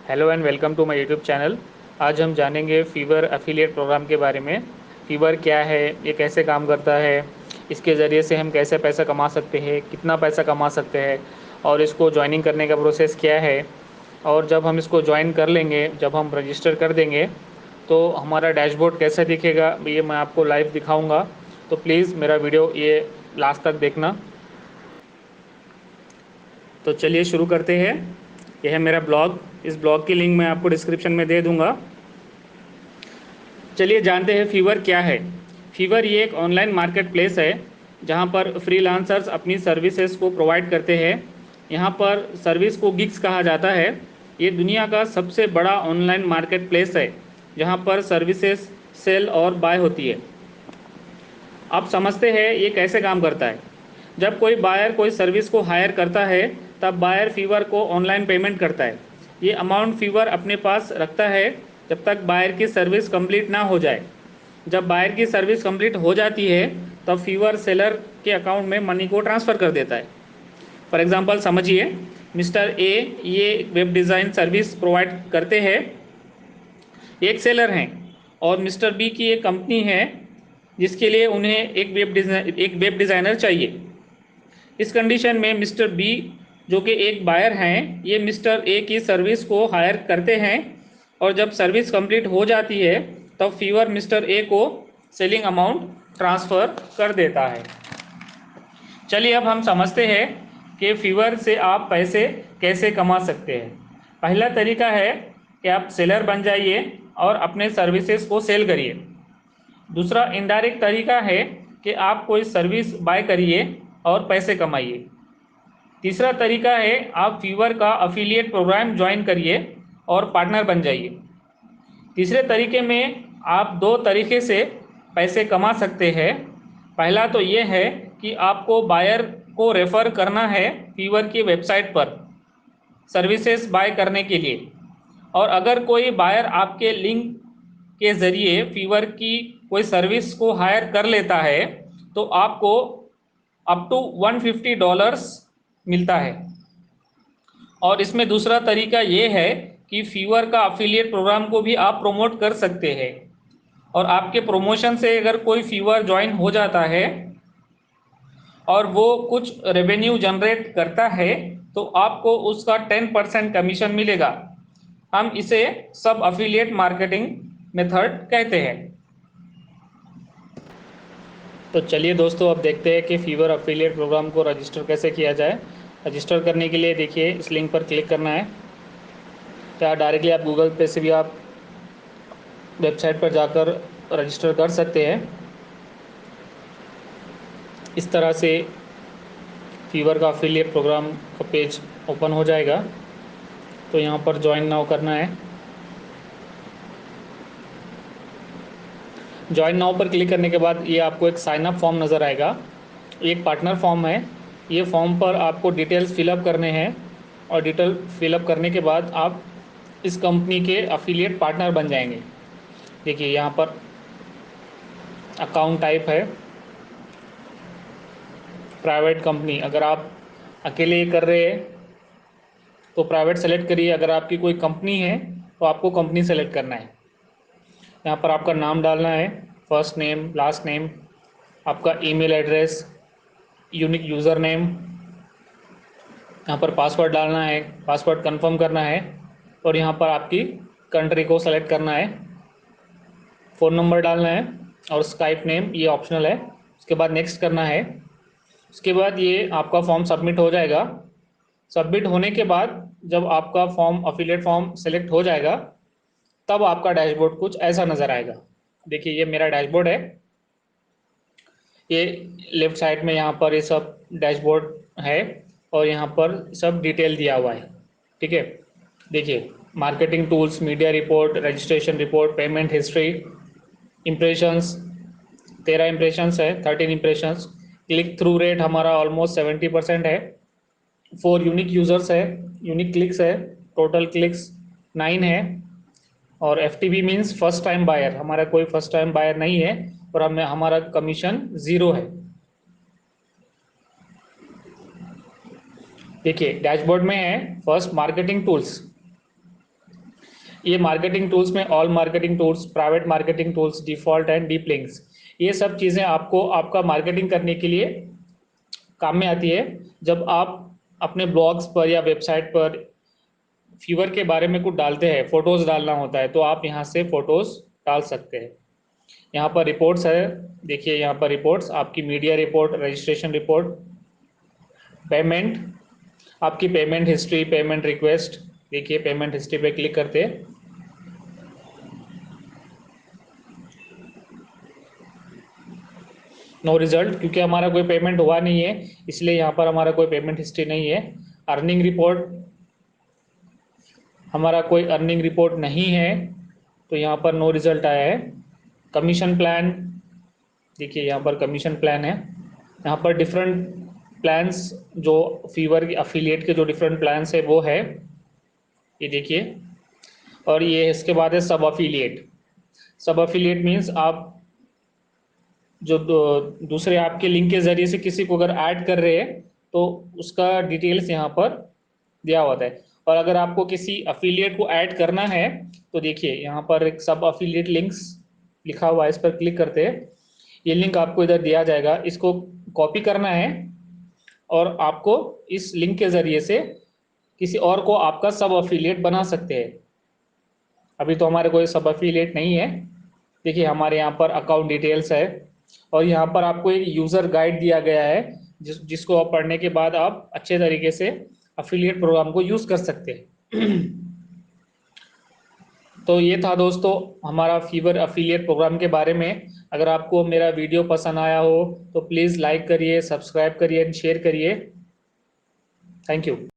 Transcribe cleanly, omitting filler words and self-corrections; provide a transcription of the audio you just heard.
Hello and welcome to my YouTube channel. आज हम जानेंगे फीवर एफिलिएट प्रोग्राम के बारे में। फीवर क्या है, ये कैसे काम करता है, इसके ज़रिए से हम कैसे पैसा कमा सकते हैं, कितना पैसा कमा सकते हैं और इसको ज्वाइनिंग करने का प्रोसेस क्या है। और जब हम इसको ज्वाइन कर लेंगे, जब हम रजिस्टर कर देंगे तो हमारा डैशबोर्ड कैसा दिखेगा ये मैं आपको लाइव दिखाऊँगा। तो प्लीज़ मेरा वीडियो ये लास्ट तक देखना। तो चलिए शुरू करते हैं। यह है मेरा ब्लॉग। इस ब्लॉग की लिंक मैं आपको डिस्क्रिप्शन में दे दूंगा। चलिए जानते हैं फीवर क्या है। फीवर ये एक ऑनलाइन मार्केट प्लेस है जहां पर फ्रीलांसर्स अपनी सर्विसेज को प्रोवाइड करते हैं। यहां पर सर्विस को गिग्स कहा जाता है। ये दुनिया का सबसे बड़ा ऑनलाइन मार्केट प्लेस है जहां पर सर्विसेज सेल और बाय होती है। आप समझते हैं ये कैसे काम करता है। जब कोई बायर कोई सर्विस को हायर करता है तब बायर फीवर को ऑनलाइन पेमेंट करता है। ये अमाउंट फीवर अपने पास रखता है जब तक बायर की सर्विस कंप्लीट ना हो जाए। जब बायर की सर्विस कंप्लीट हो जाती है तब फीवर सेलर के अकाउंट में मनी को ट्रांसफ़र कर देता है। फॉर एग्जांपल समझिए, मिस्टर ए ये वेब डिज़ाइन सर्विस प्रोवाइड करते हैं, एक सेलर हैं, और मिस्टर बी की एक कंपनी है जिसके लिए उन्हें एक वेब डिज़ाइनर चाहिए। इस कंडीशन में मिस्टर बी जो कि एक बायर हैं, ये मिस्टर ए की सर्विस को हायर करते हैं और जब सर्विस कंप्लीट हो जाती है तब फीवर मिस्टर ए को सेलिंग अमाउंट ट्रांसफ़र कर देता है। चलिए अब हम समझते हैं कि फीवर से आप पैसे कैसे कमा सकते हैं। पहला तरीका है कि आप सेलर बन जाइए और अपने सर्विसेज को सेल करिए। दूसरा इनडायरेक्ट तरीका है कि आप कोई सर्विस बाय करिए और पैसे कमाइए। तीसरा तरीका है आप फीवर का अफिलिएट प्रोग्राम ज्वाइन करिए और पार्टनर बन जाइए। तीसरे तरीके में आप दो तरीके से पैसे कमा सकते हैं। पहला तो ये है कि आपको बायर को रेफ़र करना है फीवर की वेबसाइट पर सर्विसेज बाय करने के लिए, और अगर कोई बायर आपके लिंक के ज़रिए फीवर की कोई सर्विस को हायर कर लेता है तो आपको अप टू $150 मिलता है। और इसमें दूसरा तरीका ये है कि फीवर का अफिलिएट प्रोग्राम को भी आप प्रमोट कर सकते हैं, और आपके प्रमोशन से अगर कोई फीवर ज्वाइन हो जाता है और वो कुछ रेवेन्यू जनरेट करता है तो आपको उसका 10% कमीशन मिलेगा। हम इसे सब अफिलिएट मार्केटिंग मेथड कहते हैं। तो चलिए दोस्तों, अब देखते हैं कि फीवर अफिलिएट प्रोग्राम को रजिस्टर कैसे किया जाए। रजिस्टर करने के लिए देखिए इस लिंक पर क्लिक करना है, या डायरेक्टली आप गूगल पे से भी आप वेबसाइट पर जाकर रजिस्टर कर सकते हैं। इस तरह से फीवर का अफिलिएट प्रोग्राम का पेज ओपन हो जाएगा। तो यहाँ पर ज्वाइन नाउ करना है। ज्वाइन नाउ पर क्लिक करने के बाद ये आपको एक साइन अप फॉर्म नज़र आएगा। एक पार्टनर फॉर्म है। ये फॉर्म पर आपको डिटेल्स फिलअप करने हैं, और डिटेल फिलअप करने के बाद आप इस कंपनी के अफिलिएट पार्टनर बन जाएंगे। देखिए यहाँ पर अकाउंट टाइप है प्राइवेट कंपनी। अगर आप अकेले ये कर रहे हैं तो प्राइवेट सेलेक्ट करिए, अगर आपकी कोई कंपनी है तो आपको कंपनी सेलेक्ट करना है। यहाँ पर आपका नाम डालना है, फर्स्ट नेम, लास्ट नेम, आपका email address, unique user name. यहाँ पर पासवर्ड डालना है, पासवर्ड कंफर्म करना है, और यहाँ पर आपकी कंट्री को सेलेक्ट करना है। फ़ोन नंबर डालना है और स्काइप नेम ये ऑप्शनल है। उसके बाद नेक्स्ट करना है। उसके बाद ये आपका फॉर्म सबमिट हो जाएगा। सबमिट होने के बाद जब आपका फॉर्म अफिलिएट फॉर्म सेलेक्ट हो जाएगा तब आपका डैशबोर्ड कुछ ऐसा नज़र आएगा। देखिए ये मेरा डैशबोर्ड है। ये लेफ़्ट साइड में यहाँ पर ये सब डैशबोर्ड है और यहाँ पर सब डिटेल दिया हुआ है। ठीक है, देखिए marketing tools, media report, registration report, payment history, impressions, 13 impressions है, 13 इम्प्रेशंस। क्लिक थ्रू रेट हमारा ऑलमोस्ट 70% है। 4 यूनिक यूज़र्स है, यूनिक क्लिक्स है, टोटल क्लिक्स 9 है। और F T B means first time buyer, हमारा कोई फर्स्ट टाइम बायर नहीं है, और हमें हमारा कमीशन 0 है। देखिए डैशबोर्ड में है फर्स्ट मार्केटिंग टूल्स, ये मार्केटिंग टूल्स में all marketing tools, private marketing tools, default and deep links, ये सब चीज़ें आपको आपका मार्केटिंग करने के लिए काम में आती है। जब आप अपने ब्लॉग्स पर या वेबसाइट पर फीवर के बारे में कुछ डालते हैं, फोटोज़ डालना होता है, तो आप यहाँ से फोटोज़ डाल सकते हैं। यहाँ पर रिपोर्ट्स है, देखिए यहाँ पर रिपोर्ट्स, आपकी media report, registration report, payment, आपकी पेमेंट हिस्ट्री, पेमेंट रिक्वेस्ट, देखिए पेमेंट हिस्ट्री पे क्लिक करते हैं, नो रिजल्ट, क्योंकि हमारा कोई पेमेंट हुआ नहीं है, इसलिए यहाँ पर हमारा कोई पेमेंट हिस्ट्री नहीं है। अर्निंग रिपोर्ट, हमारा कोई अर्निंग रिपोर्ट नहीं है, तो यहाँ पर नो रिजल्ट आया है। कमीशन प्लान, देखिए यहाँ पर कमीशन प्लान है, यहाँ पर डिफरेंट प्लान्स जो फीवर की अफिलिएट के जो डिफरेंट प्लान्स है वो है, ये देखिए। और ये इसके बाद है सब अफिलिएट। सब अफिलिएट मीन्स आप जो दूसरे आपके लिंक के ज़रिए से किसी को अगर ऐड कर रहे हैं तो उसका डिटेल्स यहाँ पर दिया होता है। और अगर आपको किसी अफिलिएट को ऐड करना है तो देखिए यहाँ पर एक सब अफिलिएट लिंक्स लिखा हुआ है, इस पर क्लिक करते हैं, ये लिंक आपको इधर दिया जाएगा, इसको कॉपी करना है और आपको इस लिंक के ज़रिए से किसी और को आपका सब अफिलिएट बना सकते हैं। अभी तो हमारे कोई सब अफिलिएट नहीं है। देखिए हमारे यहाँ पर अकाउंट डिटेल्स है और यहाँ पर आपको एक यूज़र गाइड दिया गया है जिसको आप पढ़ने के बाद आप अच्छे तरीके से अफिलिएट प्रोग्राम को यूज़ कर सकते हैं। तो ये था दोस्तों हमारा फीवर अफिलिएट प्रोग्राम के बारे में। अगर आपको मेरा वीडियो पसंद आया हो तो प्लीज़ लाइक करिए, सब्सक्राइब करिए एंड शेयर करिए। Thank you.